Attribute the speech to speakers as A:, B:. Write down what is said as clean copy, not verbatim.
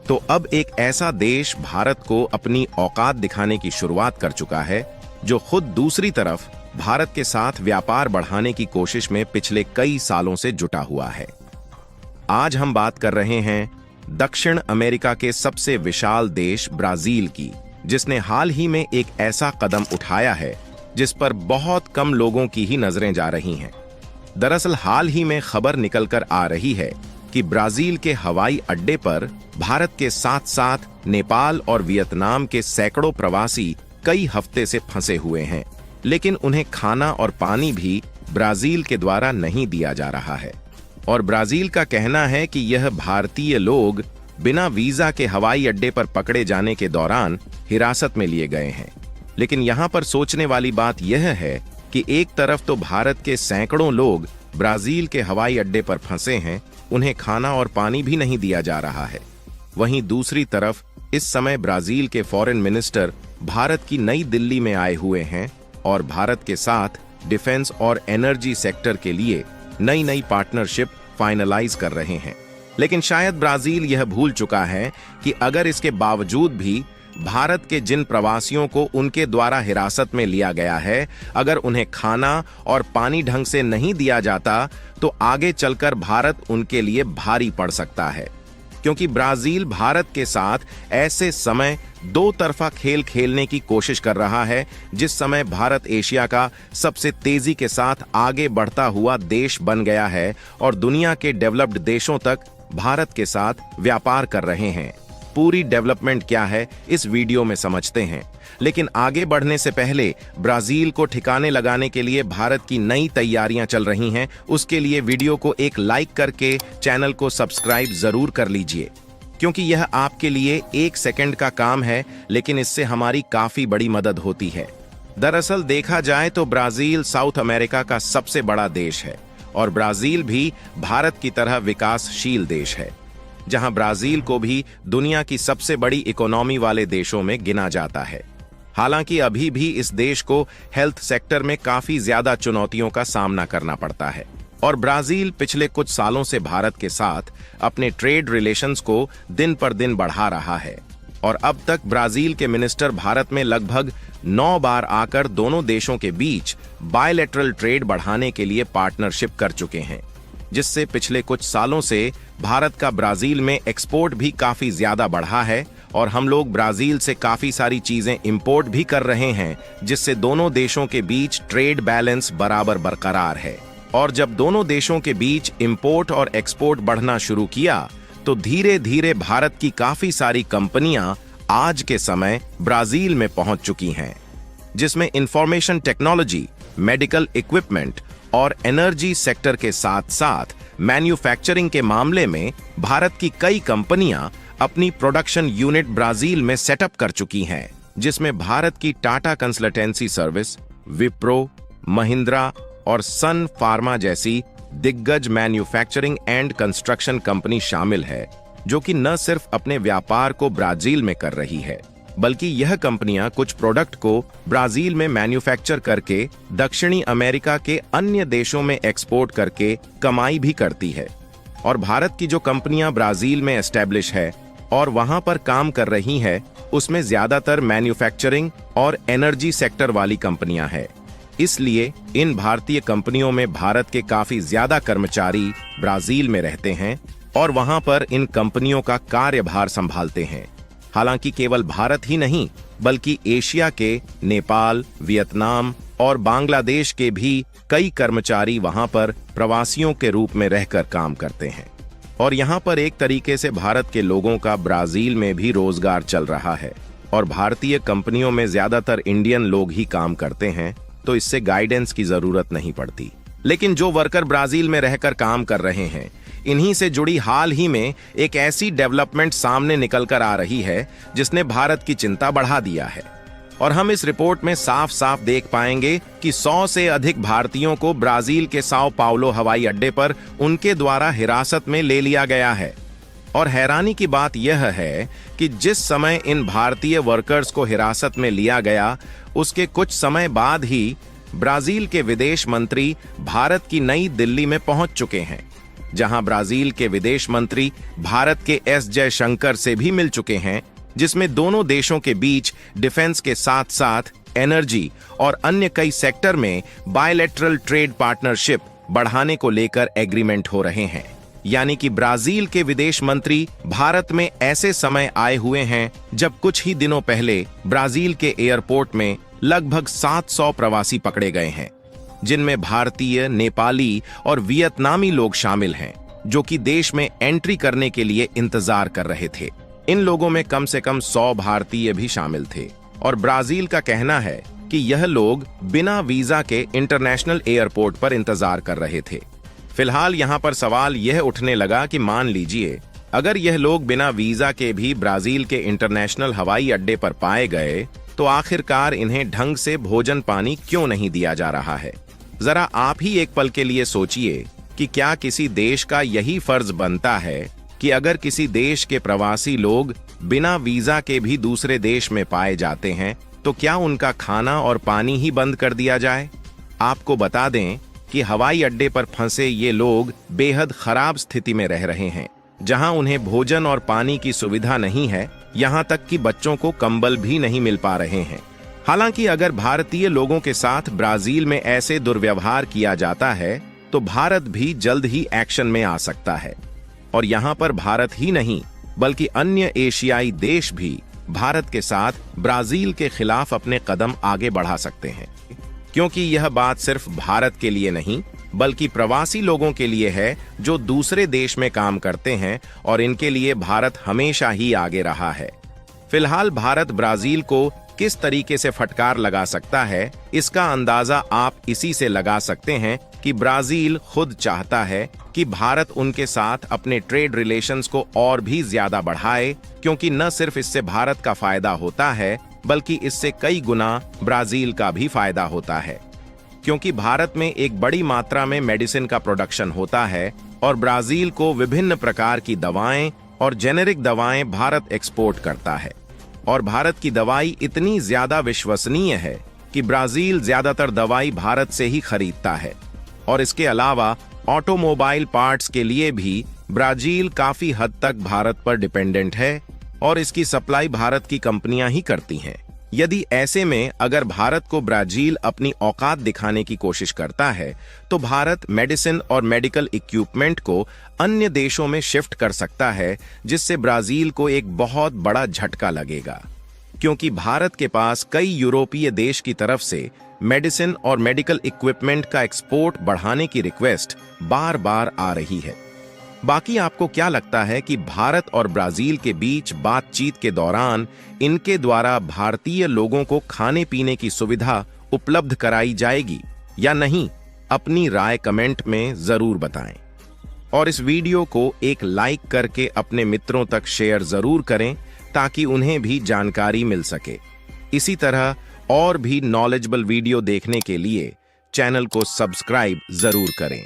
A: तो अब एक ऐसा देश भारत को अपनी औकात दिखाने की शुरुआत कर चुका है, जो खुद दूसरी तरफ भारत के साथ व्यापार बढ़ाने की कोशिश में पिछले कई सालों से जुटा हुआ है। आज हम बात कर रहे हैं दक्षिण अमेरिका के सबसे विशाल देश ब्राजील की, जिसने हाल ही में एक ऐसा कदम उठाया है जिस पर बहुत कम लोगों की ही नजरें जा रही हैं। दरअसल हाल ही में खबर निकलकर आ रही है कि ब्राजील के हवाई अड्डे पर भारत के साथ साथ नेपाल और वियतनाम के सैकड़ों प्रवासी कई हफ्ते से फंसे हुए हैं, लेकिन उन्हें खाना और पानी भी ब्राजील के द्वारा नहीं दिया जा रहा है। और ब्राजील का कहना है कि यह भारतीय लोग बिना वीजा के हवाई अड्डे पर पकड़े जाने के दौरान हिरासत में लिए गए हैं। लेकिन यहाँ पर सोचने वाली बात यह है कि एक तरफ तो भारत के सैकड़ों लोग ब्राजील के हवाई अड्डे पर फंसे हैं, उन्हें खाना और पानी भी नहीं दिया जा रहा है। वहीं दूसरी तरफ इस समय ब्राजील के फॉरेन मिनिस्टर भारत की नई दिल्ली में आए हुए हैं और भारत के साथ डिफेंस और एनर्जी सेक्टर के लिए नई नई पार्टनरशिप फाइनलाइज कर रहे हैं। लेकिन शायद ब्राजील यह भूल चुका है कि अगर इसके बावजूद भी भारत के जिन प्रवासियों को उनके द्वारा हिरासत में लिया गया है, अगर उन्हें खाना और पानी ढंग से नहीं दिया जाता तो आगे चलकर भारत उनके लिए भारी पड़ सकता है। क्योंकि ब्राजील भारत के साथ ऐसे समय दो तरफा खेल खेलने की कोशिश कर रहा है जिस समय भारत एशिया का सबसे तेजी के साथ आगे बढ़ता हुआ देश बन गया है और दुनिया के डेवलप्ड देशों तक भारत के साथ व्यापार कर रहे हैं। पूरी डेवलपमेंट क्या है इस वीडियो में समझते हैं, लेकिन आगे बढ़ने से पहले ब्राजील को ठिकाने लगाने के लिए भारत की नई तैयारियां चल रही हैं। उसके लिए वीडियो को एक लाइक करके चैनल को सब्सक्राइब जरूर कर लीजिए, क्योंकि यह आपके लिए 1 सेकंड का काम है, लेकिन इससे हमारी काफी बड़ी मदद होती है। दरअसल देखा जाए तो ब्राजील साउथ अमेरिका का सबसे बड़ा देश है और ब्राजील भी भारत की तरह विकासशील देश है, जहां ब्राजील को भी दुनिया की सबसे बड़ी इकोनॉमी वाले देशों में गिना जाता है। हालांकि अभी भी इस देश को हेल्थ सेक्टर में काफी ज्यादा चुनौतियों का सामना करना पड़ता है और ब्राजील पिछले कुछ सालों से भारत के साथ अपने ट्रेड रिलेशंस को दिन पर दिन बढ़ा रहा है और अब तक ब्राजील के मिनिस्टर भारत में लगभग 9 बार आकर दोनों देशों के बीच बायलैटरल ट्रेड बढ़ाने के लिए पार्टनरशिप कर चुके हैं, जिससे पिछले कुछ सालों से भारत का ब्राजील में एक्सपोर्ट भी काफी ज्यादा बढ़ा है और हम लोग ब्राजील से काफी सारी चीजें इंपोर्ट भी कर रहे हैं, जिससे दोनों देशों के बीच ट्रेड बैलेंस बराबर बरकरार है। और जब दोनों देशों के बीच इंपोर्ट और एक्सपोर्ट बढ़ना शुरू किया तो धीरे धीरे भारत की काफी सारी कंपनियां आज के समय ब्राजील में पहुंच चुकी हैं, जिसमें इंफॉर्मेशन टेक्नोलॉजी, मेडिकल इक्विपमेंट और एनर्जी सेक्टर के साथ साथ मैन्युफैक्चरिंग के मामले में भारत की कई कंपनियां अपनी प्रोडक्शन यूनिट ब्राजील में सेटअप कर चुकी हैं, जिसमें भारत की टाटा कंसल्टेंसी सर्विस, विप्रो, महिंद्रा और सन फार्मा जैसी दिग्गज मैन्युफैक्चरिंग एंड कंस्ट्रक्शन कंपनी शामिल है, जो कि न सिर्फ अपने व्यापार को ब्राजील में कर रही है, बल्कि यह कंपनियां कुछ प्रोडक्ट को ब्राजील में मैन्युफैक्चर करके दक्षिणी अमेरिका के अन्य देशों में एक्सपोर्ट करके कमाई भी करती है। और भारत की जो कंपनियां ब्राजील में एस्टेब्लिश है और वहां पर काम कर रही है, उसमें ज्यादातर मैन्युफैक्चरिंग और एनर्जी सेक्टर वाली कंपनियां हैं। इसलिए इन भारतीय कंपनियों में भारत के काफी ज्यादा कर्मचारी ब्राजील में रहते हैं और वहां पर इन कंपनियों का कार्यभार संभालते हैं। हालांकि केवल भारत ही नहीं, बल्कि एशिया के नेपाल, वियतनाम और बांग्लादेश के भी कई कर्मचारी वहां पर प्रवासियों के रूप में रहकर काम करते हैं। और यहां पर एक तरीके से भारत के लोगों का ब्राजील में भी रोजगार चल रहा है और भारतीय कंपनियों में ज्यादातर इंडियन लोग ही काम करते हैं, तो इससे गाइडेंस की जरूरत नहीं पड़ती। लेकिन जो वर्कर ब्राजील में रहकर काम कर रहे हैं, इन्हीं से जुड़ी हाल ही में एक ऐसी डेवलपमेंट सामने निकल कर आ रही है जिसने भारत की चिंता बढ़ा दिया है। और हम इस रिपोर्ट में साफ साफ देख पाएंगे कि 100 से अधिक भारतीयों को ब्राजील के साओ पाउलो हवाई अड्डे पर उनके द्वारा हिरासत में ले लिया गया है। और हैरानी की बात यह है कि जिस समय इन भारतीय वर्कर्स को हिरासत में लिया गया, उसके कुछ समय बाद ही ब्राजील के विदेश मंत्री भारत की नई दिल्ली में पहुंच चुके हैं जहां ब्राजील के विदेश मंत्री भारत के एस जयशंकर से भी मिल चुके हैं, जिसमें दोनों देशों के बीच डिफेंस के साथ साथ एनर्जी और अन्य कई सेक्टर में बायलैटरल ट्रेड पार्टनरशिप बढ़ाने को लेकर एग्रीमेंट हो रहे हैं। यानी कि ब्राजील के विदेश मंत्री भारत में ऐसे समय आए हुए हैं जब कुछ ही दिनों पहले ब्राजील के एयरपोर्ट में लगभग 700 प्रवासी पकड़े गए हैं, जिनमें भारतीय, नेपाली और वियतनामी लोग शामिल हैं, जो कि देश में एंट्री करने के लिए इंतजार कर रहे थे। इन लोगों में कम से कम 100 भारतीय भी शामिल थे और ब्राजील का कहना है कि यह लोग बिना वीजा के इंटरनेशनल एयरपोर्ट पर इंतजार कर रहे थे। फिलहाल यहाँ पर सवाल यह उठने लगा कि मान लीजिए अगर यह लोग बिना वीजा के भी ब्राजील के इंटरनेशनल हवाई अड्डे पर पाए गए, तो आखिरकार इन्हें ढंग से भोजन पानी क्यों नहीं दिया जा रहा है? जरा आप ही एक पल के लिए सोचिए कि क्या किसी देश का यही फर्ज बनता है कि अगर किसी देश के प्रवासी लोग बिना वीजा के भी दूसरे देश में पाए जाते हैं, तो क्या उनका खाना और पानी ही बंद कर दिया जाए? आपको बता दें कि हवाई अड्डे पर फंसे ये लोग बेहद खराब स्थिति में रह रहे हैं, जहां उन्हें भोजन और पानी की सुविधा नहीं है, यहां तक कि बच्चों को कंबल भी नहीं मिल पा रहे हैं। हालांकि अगर भारतीय लोगों के साथ ब्राजील में ऐसे दुर्व्यवहार किया जाता है, तो भारत भी जल्द ही एक्शन में आ सकता है। और यहां पर भारत ही नहीं, बल्कि अन्य एशियाई देश भी भारत के साथ ब्राजील के खिलाफ अपने कदम आगे बढ़ा सकते हैं, क्योंकि यह बात सिर्फ भारत के लिए नहीं, बल्कि प्रवासी लोगों के लिए है जो दूसरे देश में काम करते हैं, और इनके लिए भारत हमेशा ही आगे रहा है। फिलहाल भारत ब्राजील को किस तरीके से फटकार लगा सकता है, इसका अंदाजा आप इसी से लगा सकते हैं कि ब्राजील खुद चाहता है कि भारत उनके साथ अपने ट्रेड रिलेशंस को और भी ज्यादा बढ़ाए, क्योंकि न सिर्फ इससे भारत का फायदा होता है, बल्कि इससे कई गुना ब्राजील का भी फायदा होता है, क्योंकि भारत में एक बड़ी मात्रा में मेडिसिन का प्रोडक्शन होता है और ब्राजील को विभिन्न प्रकार की दवाएं और जेनेरिक दवाएं भारत एक्सपोर्ट करता है। और भारत की दवाई इतनी ज्यादा विश्वसनीय है कि ब्राजील ज्यादातर दवाई भारत से ही खरीदता है। और इसके अलावा ऑटोमोबाइल पार्ट्स के लिए भी ब्राजील काफी हद तक भारत पर डिपेंडेंट है और इसकी सप्लाई भारत की कंपनियां ही करती हैं। यदि ऐसे में अगर भारत को ब्राजील अपनी औकात दिखाने की कोशिश करता है, तो भारत मेडिसिन और मेडिकल इक्विपमेंट को अन्य देशों में शिफ्ट कर सकता है, जिससे ब्राजील को एक बहुत बड़ा झटका लगेगा, क्योंकि भारत के पास कई यूरोपीय देश की तरफ से मेडिसिन और मेडिकल इक्विपमेंट का एक्सपोर्ट बढ़ाने की रिक्वेस्ट बार बार आ रही है। बाकी आपको क्या लगता है कि भारत और ब्राजील के बीच बातचीत के दौरान इनके द्वारा भारतीय लोगों को खाने पीने की सुविधा उपलब्ध कराई जाएगी या नहीं? अपनी राय कमेंट में जरूर बताएं और इस वीडियो को एक लाइक करके अपने मित्रों तक शेयर जरूर करें, ताकि उन्हें भी जानकारी मिल सके। इसी तरह और भी नॉलेजेबल वीडियो देखने के लिए चैनल को सब्सक्राइब जरूर करें।